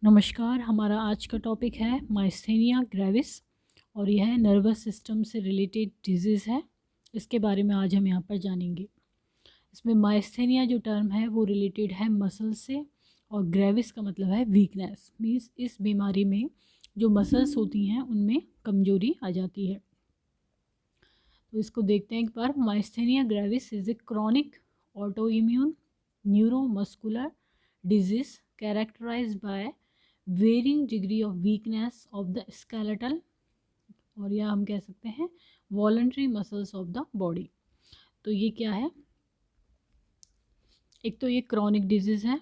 नमस्कार। हमारा आज का टॉपिक है माइस्थेनिया ग्रेविस और यह है नर्वस सिस्टम से रिलेटेड डिजीज़ है। इसके बारे में आज हम यहाँ पर जानेंगे। इसमें माइस्थेनिया जो टर्म है वो रिलेटेड है मसल से और ग्रेविस का मतलब है वीकनेस। मीन्स इस बीमारी में जो मसल्स होती हैं उनमें कमजोरी आ जाती है। तो इसको देखते हैं एक बार। Myasthenia gravis is a chronic autoimmune neuromuscular disease characterized by varying degree of weakness of the skeletal और या हम कह सकते हैं voluntary muscles of the body. तो ये क्या है? एक तो ये क्रॉनिक डिजीज़ है,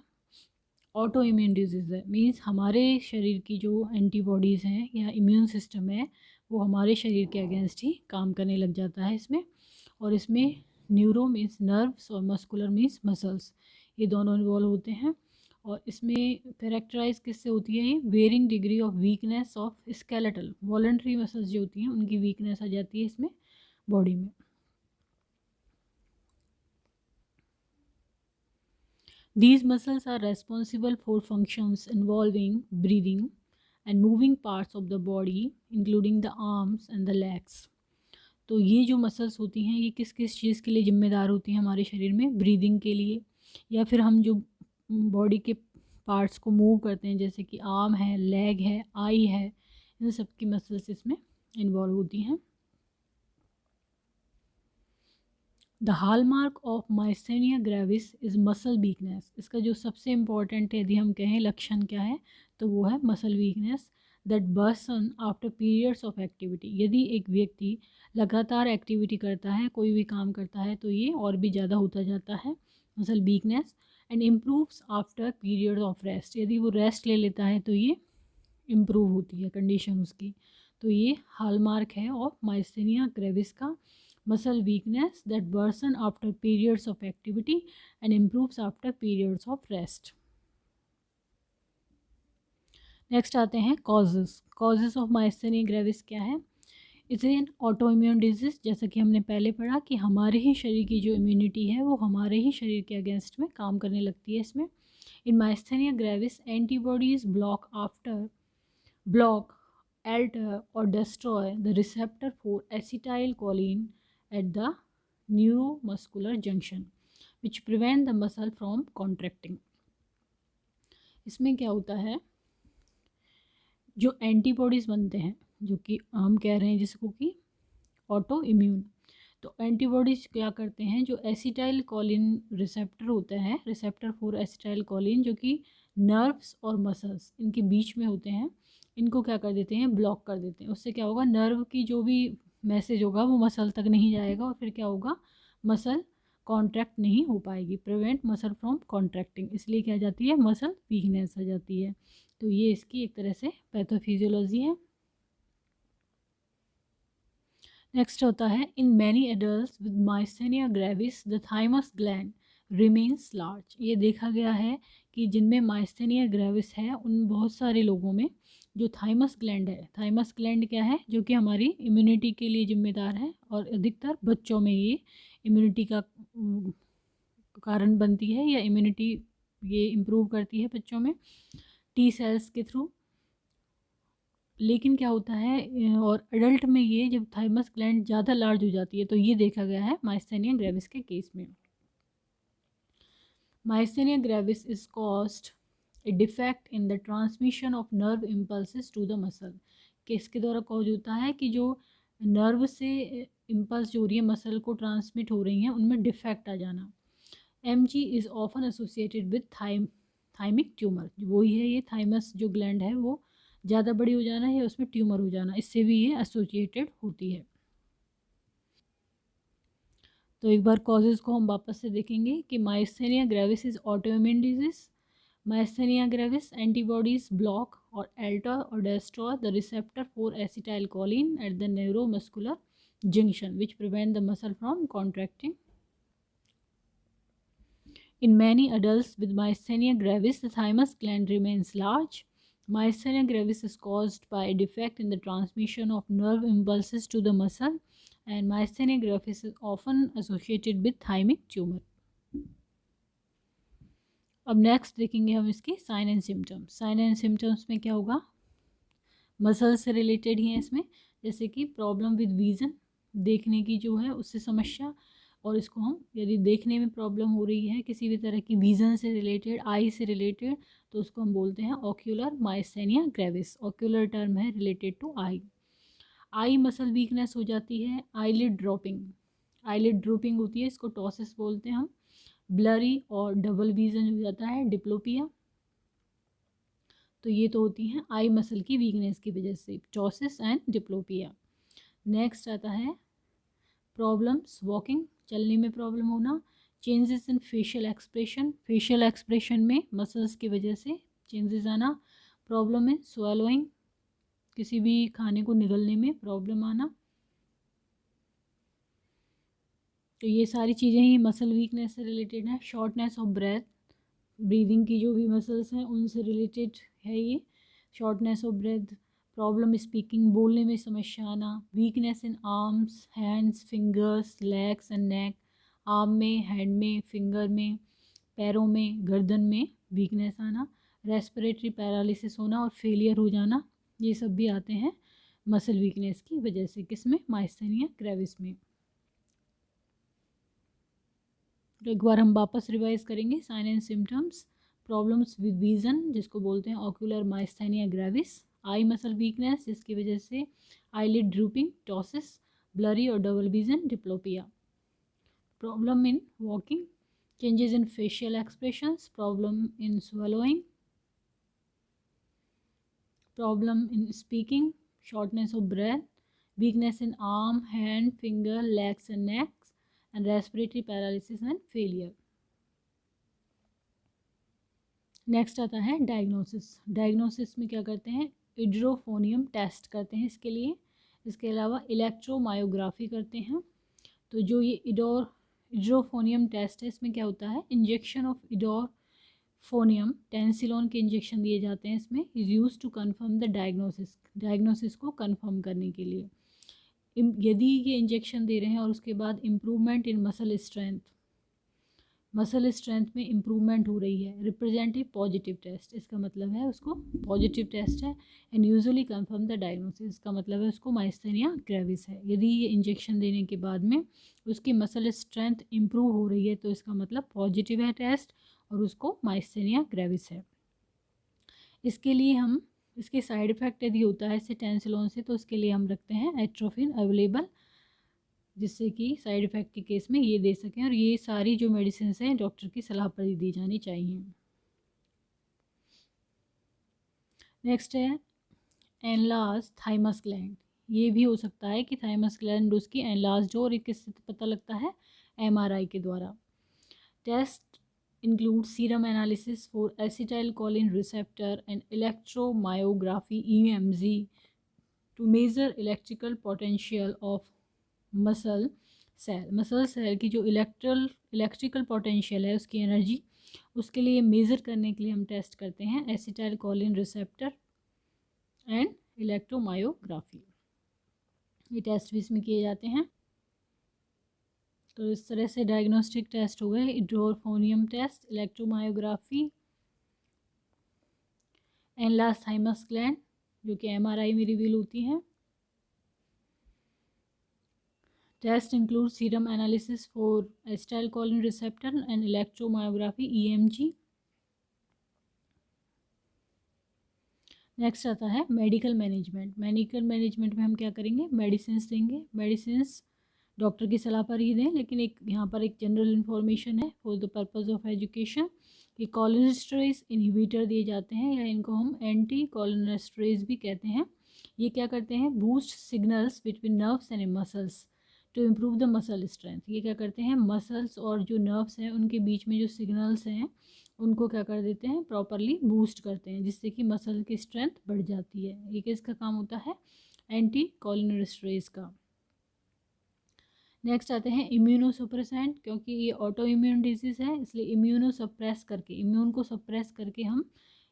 ऑटो इम्यून डिजीज़ है। मीन्स हमारे शरीर की जो एंटीबॉडीज़ हैं या इम्यून सिस्टम है वो हमारे शरीर के अगेंस्ट ही काम करने लग जाता है इसमें। और इसमें न्यूरो मीन्स नर्व्स और मस्कुलर मीन्स मसल्स, ये दोनों इन्वॉल्व होते हैं। और इसमें कैरेक्टराइज किससे होती है? ये varying degree of weakness of skeletal, voluntary muscles जो होती हैं उनकी वीकनेस आ जाती है इसमें बॉडी में। These muscles are responsible for functions involving breathing and moving parts of the body, including the arms and the legs. तो ये जो मसल्स होती हैं ये किस किस चीज़ के लिए ज़िम्मेदार होती हैं हमारे शरीर में? ब्रीदिंग के लिए, या फिर हम जो बॉडी के पार्ट्स को मूव करते हैं जैसे कि आर्म है, लेग है, आई है, इन सब की मसल्स इसमें इन्वॉल्व होती हैं। The hallmark of myasthenia gravis is muscle weakness. इसका जो सबसे इम्पॉर्टेंट यदि हम कहें लक्षण क्या है तो वो है muscle weakness that worsens after periods of activity. यदि एक व्यक्ति लगातार एक्टिविटी करता है, कोई भी काम करता है, तो ये और भी ज़्यादा होता जाता है muscle weakness. And improves after period of rest. यदि वो रेस्ट ले लेता है तो ये इम्प्रूव होती है कंडीशन उसकी। तो ये हॉलमार्क है ऑफ माइस्थेनिया ग्रेविस का, muscle weakness that worsen after periods of activity and improves after periods of rest. Next आते हैं कॉजेज ऑफ माइस्थेनिया ग्रेविस क्या है? It's an auto immune disease. जैसा कि हमने पहले पढ़ा कि हमारे ही शरीर की जो इम्यूनिटी है वो हमारे ही शरीर के अगेंस्ट में काम करने लगती है इसमें। In myasthenia gravis antibodies block, alter or destroy the receptor for acetylcholine at the neuromuscular junction which prevent the muscle from contracting. इसमें क्या होता है, जो एंटीबॉडीज़ बनते हैं जो कि हम कह रहे हैं जिसको कि ऑटो इम्यून, तो एंटीबॉडीज़ क्या करते हैं, जो एसिटाइल कोलिन रिसेप्टर होता है, रिसेप्टर फॉर एसिटाइल कोलिन, जो कि नर्व्स और मसल्स इनके बीच में होते हैं, इनको क्या कर देते हैं, ब्लॉक कर देते हैं। उससे क्या होगा, नर्व की जो भी मैसेज होगा वो मसल तक नहीं जाएगा और फिर क्या होगा, मसल कॉन्ट्रैक्ट नहीं हो पाएगी, प्रिवेंट मसल फ्रॉम कॉन्ट्रैक्टिंग। इसलिए क्या आ जाती है, मसल वीकनेस आ जाती है। तो ये इसकी एक तरह से पैथोफिजियोलॉजी है। नेक्स्ट होता है, in many adults with myasthenia gravis the thymus gland remains large. ये देखा गया है कि जिनमें माइस्थेनिया ग्रेविस है उन बहुत सारे लोगों में जो थाइमस ग्लैंड है, थाइमस ग्लैंड क्या है, जो कि हमारी इम्यूनिटी के लिए जिम्मेदार है और अधिकतर बच्चों में ये इम्यूनिटी का कारण बनती है या इम्यूनिटी ये इम्प्रूव करती है बच्चों में टी सेल्स के थ्रू। लेकिन क्या होता है और एडल्ट में ये जब थाइमस ग्लैंड ज़्यादा लार्ज हो जाती है तो ये देखा गया है माइस्थेनिया ग्रेविस के केस में। Myasthenia gravis is caused a defect in the transmission of nerve impulses to the muscle. किसके द्वारा कॉज होता है कि जो नर्व से इम्पल्स जो हो रही है मसल को ट्रांसमिट हो रही हैं उनमें डिफेक्ट आ जाना। MG is often associated with thymic tumour. वही है ये थाइमस जो ग्लैंड है वो ज़्यादा बड़ी हो जाना या उसमें ट्यूमर हो जाना, इससे भी ये एसोसिएटेड होती है। तो एक बार कॉजेज़ को हम वापस से देखेंगे कि myasthenia gravis is autoimmune disease. Myasthenia gravis antibodies block और अल्टर और destroy the receptor for acetylcholine at the neuromuscular junction which prevent the muscle from contracting. In many adults with myasthenia gravis, the thymus gland remains large. Myasthenia gravis is caused by a defect in the transmission of nerve impulses to the muscle, and myasthenia gravis is often associated with thymic tumor. अब next देखेंगे हम इसके sign and symptoms. Sign and symptoms में क्या होगा, muscle से related ही है इसमें, जैसे कि प्रॉब्लम विद विज़न, देखने की जो है उससे समस्या, और इसको हम यदि देखने में प्रॉब्लम हो रही है किसी भी तरह की विज़न से रिलेटेड, आई से रिलेटेड, तो उसको हम बोलते हैं ocular myasthenia gravis. Ocular term है related to eye. Eye muscle weakness हो जाती है, आईलिड ड्रॉपिंग, आईलिड ड्रॉपिंग होती है, इसको टॉसिस बोलते हैं हम। ब्लरी और डबल विजन हो जाता है, डिप्लोपिया। तो ये तो होती हैं आई मसल की वीकनेस की वजह से, टॉसिस एंड डिप्लोपिया। नेक्स्ट आता है प्रॉब्लम्स वॉकिंग, चलने में प्रॉब्लम होना। Changes in facial expression, facial expression में मसल्स की वजह से चेंजेस आना। प्रॉब्लम इन स्वैलोइंग, किसी भी खाने को निगलने में प्रॉब्लम आना। तो ये सारी चीज़ें ही मसल वीकनेस से रिलेटेड हैं। शॉर्टनेस ऑफ ब्रेथ, ब्रीदिंग की जो भी मसल्स हैं उनसे रिलेटेड है ये। Shortness of breath, problem speaking, बोलने में समस्या आना। Weakness in arms, hands, fingers, legs and neck, arm में, हैंड में, फिंगर में, पैरों में, गर्दन में वीकनेस आना। रेस्पिरेटरी पैरालिसिस होना और फेलियर हो जाना, ये सब भी आते हैं मसल वीकनेस की वजह से। किसमें, माइस्थेनिया ग्रेविस में। तो एक बार हम वापस रिवाइज करेंगे sign and symptoms. Problems with vision, जिसको बोलते हैं ocular myasthenia gravis. Eye muscle weakness, जिसकी वजह से आईलिड ड्रूपिंग, टॉसिस, ब्लरी और double vision, diplopia. Problem in walking, changes in facial expressions, problem in swallowing, problem in speaking, shortness of breath, weakness in arm, hand, finger, legs and neck, and respiratory paralysis and failure. Next आता है diagnosis. Diagnosis में क्या करते हैं, इड्रोफोनियम test करते हैं इसके लिए। इसके अलावा इलेक्ट्रोमायोग्राफी करते हैं। तो जो ये इड्रोफोनियम टेस्ट है, इसमें क्या होता है, इंजेक्शन ऑफ इडोरफोनियम, टेंसिलोन के इंजेक्शन दिए जाते हैं इसमें, is use to confirm the diagnosis, diagnosis को कन्फर्म करने के लिए। यदि ये इंजेक्शन दे रहे हैं और उसके बाद improvement in muscle strength, muscle strength में इम्प्रूवमेंट हो रही है, रिप्रेजेंटिव पॉजिटिव टेस्ट, इसका मतलब है उसको पॉजिटिव टेस्ट है। And usually confirm the diagnosis, इसका मतलब है उसको माइस्थेनिया ग्रेविस है। यदि ये इंजेक्शन देने के बाद में उसकी मसल स्ट्रेंथ इम्प्रूव हो रही है तो इसका मतलब पॉजिटिव है टेस्ट और उसको माइस्थेनिया ग्रेविस है। इसके लिए हम, इसके साइड इफ़ेक्ट यदि होता है इससे टेंसिलोन से, तो उसके लिए हम रखते हैं एट्रोफिन अवेलेबल, जिससे कि साइड इफ़ेक्ट के केस में ये दे सकें। और ये सारी जो मेडिसिन हैं डॉक्टर की सलाह पर ही दी जानी चाहिए। नेक्स्ट है एनलार्ज थाइमस ग्लैंड। ये भी हो सकता है कि थाइमस ग्लैंड उसकी एनलार्ज हो, और ये किससे पता लगता है, MRI के द्वारा। Test include serum analysis for acetylcholine receptor and electromyography EMG to measure electrical potential of muscle cell. Muscle cell की जो इलेक्ट्रिकल पोटेंशियल है, उसकी एनर्जी, उसके लिए मेज़र करने के लिए हम टेस्ट करते हैं acetyl choline receptor and electromyography. ये टेस्ट भी इसमें किए जाते हैं। तो इस तरह से डायग्नोस्टिक टेस्ट हो गए, edrophonium test, electromyography, enlarge thymus gland जो कि MRI में रिवील होती हैं। Test includes serum analysis for acetylcholine receptor and electromyography EMG. Next आता है मेडिकल मैनेजमेंट। मेडिकल मैनेजमेंट में हम क्या करेंगे, मेडिसिन देंगे। मेडिसिन डॉक्टर की सलाह पर ही दें, लेकिन एक यहाँ पर एक जनरल इन्फॉर्मेशन है for the purpose of education कि कोलिनेस्टरेज इनहिबिटर दिए जाते हैं, या इनको हम एंटी कोलिनेस्टरेज भी कहते हैं। ये क्या करते हैं, boost signals between nerves and muscles to improve the muscle strength. ये क्या करते हैं, मसल्स और जो नर्व्स हैं उनके बीच में जो सिग्नल्स हैं उनको क्या कर देते हैं, प्रॉपरली बूस्ट करते हैं, जिससे कि मसल की स्ट्रेंथ बढ़ जाती है। ये किसका काम होता है, एंटी कोलिनेस्टरेज का। नेक्स्ट आते हैं इम्यूनोसप्रेसेंट। क्योंकि ये ऑटो इम्यून डिजीज़ है, इसलिए इम्यूनो सप्रेस करके, इम्यून को सप्रेस करके हम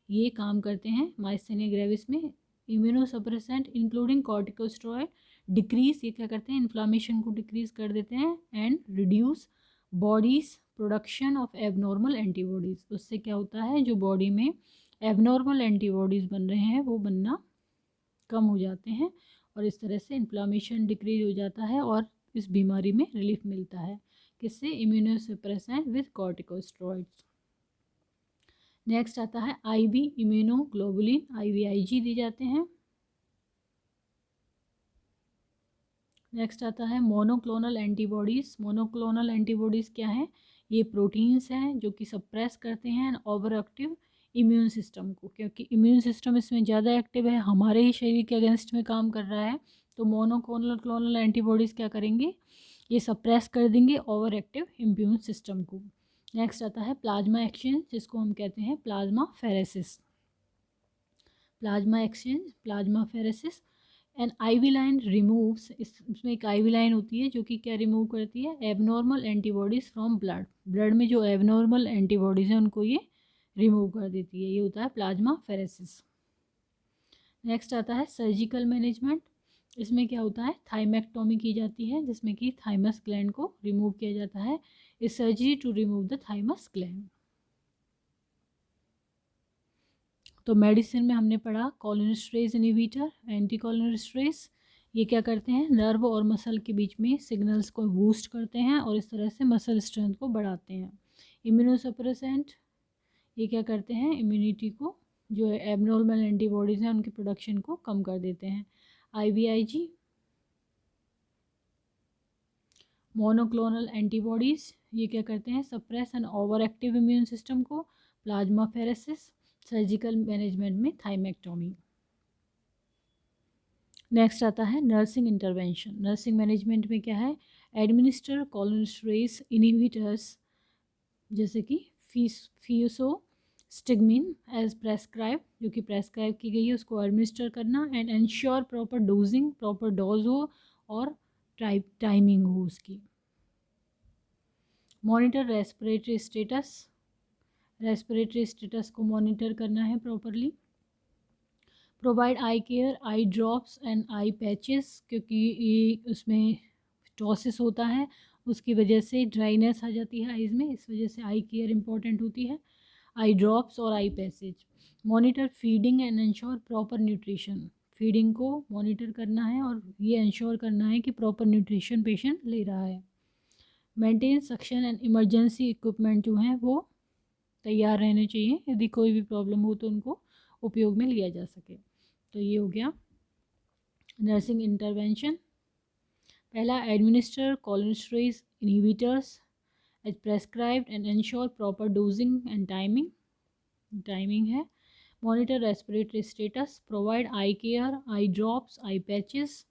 ये काम करते हैं माइस्थेनिया ग्रेविस में। इम्यूनोसप्रेसेंट इंक्लूडिंग कॉर्टिकोस्टेरॉइड डिक्रीज, ये क्या करते हैं, इन्फ्लामेशन को डिक्रीज कर देते हैं, and reduce bodies production of abnormal antibodies. उससे क्या होता है, जो बॉडी में एबनॉर्मल एंटीबॉडीज़ बन रहे हैं वो बनना कम हो जाते हैं और इस तरह से इन्फ्लामेशन डिक्रीज हो जाता है और इस बीमारी में रिलीफ मिलता है। किससे? Immunosuppressant with corticosteroids. नेक्स्ट आता है आईवी इम्यूनोग्लोबुलिन, IVIG दी जाते हैं। नेक्स्ट आता है मोनोक्लोनल एंटीबॉडीज़। मोनोक्लोनल एंटीबॉडीज़ क्या है? ये प्रोटीन्स हैं जो कि सप्रेस करते हैं ओवर एक्टिव इम्यून सिस्टम को, क्योंकि इम्यून सिस्टम इसमें ज़्यादा एक्टिव है, हमारे ही शरीर के अगेंस्ट में काम कर रहा है। तो मोनोक्लोनल एंटीबॉडीज़ क्या करेंगे? ये सप्रेस कर देंगे ओवर एक्टिव इम्यून सिस्टम को। नेक्स्ट आता है प्लाज्मा एक्सचेंज, जिसको हम कहते हैं plasma pheresis. Plasma exchange, plasma pheresis and IV line removes, इसमें एक आईवी लाइन होती है जो कि क्या रिमूव करती है? Abnormal antibodies from blood. Blood में जो एबनॉर्मल एंटीबॉडीज़ हैं उनको ये रिमूव कर देती है। ये होता है प्लाज्मा फेरेसिस। नेक्स्ट आता है सर्जिकल मैनेजमेंट। इसमें क्या होता है? थाइमेक्टोमी की जाती है, जिसमें कि थाइमस ग्लैंड को रिमूव किया जाता है। इस surgery to remove the thymus gland. तो मेडिसिन में हमने पढ़ा कोलिनेस्टेरेज इनहिबिटर, एंटी कोलिनेस्टेरेज। ये क्या करते हैं? नर्व और मसल के बीच में सिग्नल्स को बूस्ट करते हैं और इस तरह से मसल स्ट्रेंथ को बढ़ाते हैं। इम्यूनोसप्रेसेंट, ये क्या करते हैं? इम्यूनिटी को, जो एबनॉर्मल एंटीबॉडीज़ हैं उनकी प्रोडक्शन को कम कर देते हैं। IVIG मोनोक्लोनल एंटीबॉडीज़, ये क्या करते हैं? Suppress and over active immune system को। प्लाज्मा फेरेसिस, सर्जिकल मैनेजमेंट में थाइमेक्टोमी। नेक्स्ट आता है नर्सिंग इंटरवेंशन। नर्सिंग मैनेजमेंट में क्या है? एडमिनिस्टर कोलिनेस्टेरेज इनहिबिटर्स, जैसे कि फियोसोस्टिग्मिन एज प्रेस्क्राइब, जो कि प्रेस्क्राइब की गई है उसको एडमिनिस्टर करना and ensure proper dosing, proper dose हो और टाइमिंग हो उसकी। Monitor respiratory status, respiratory status को मॉनिटर करना है properly. Provide eye care, eye drops and I patches, क्योंकि ये उसमें टॉसिस होता है, उसकी वजह से ड्राइनेस आ जाती है आइज़ में, इस वजह से आई केयर इंपॉर्टेंट होती है। आई ड्रॉप्स और eye patches. Monitor feeding and ensure proper nutrition, feeding को मॉनिटर करना है और ये इंश्योर करना है कि प्रॉपर न्यूट्रिशन पेशेंट ले रहा है। Maintain suction and emergency equipment जो हैं वो तैयार रहने चाहिए, यदि कोई भी प्रॉब्लम हो तो उनको उपयोग में लिया जा सके। तो ये हो गया नर्सिंग इंटरवेंशन। पहला, administer cholinesterase inhibitors as prescribed and ensure proper dosing and timing है। Monitor respiratory status, provide eye care, eye drops, eye patches,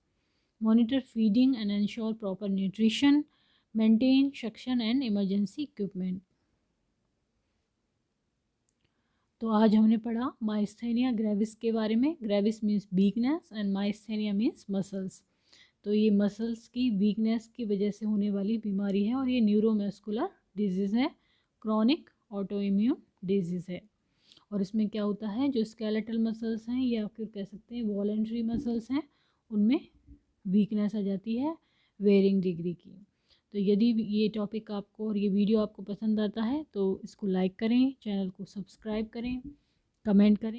monitor feeding and ensure proper nutrition, maintain suction and emergency equipment. तो आज हमने पढ़ा myasthenia gravis के बारे में। Gravis means weakness and myasthenia means muscles. तो ये मसल्स की वीकनेस की वजह से होने वाली बीमारी है और ये न्यूरोमस्कुलर डिजीज़ है, क्रॉनिक ऑटो इम्यून डिजीज़ है। और इसमें क्या होता है, जो स्केलेटल मसल्स हैं या फिर कह सकते हैं वॉलेंट्री मसल्स हैं, उनमें वीकनेस आ जाती है वेरिंग डिग्री की। तो यदि ये टॉपिक आपको और ये वीडियो आपको पसंद आता है तो इसको लाइक करें, चैनल को सब्सक्राइब करें, कमेंट करें।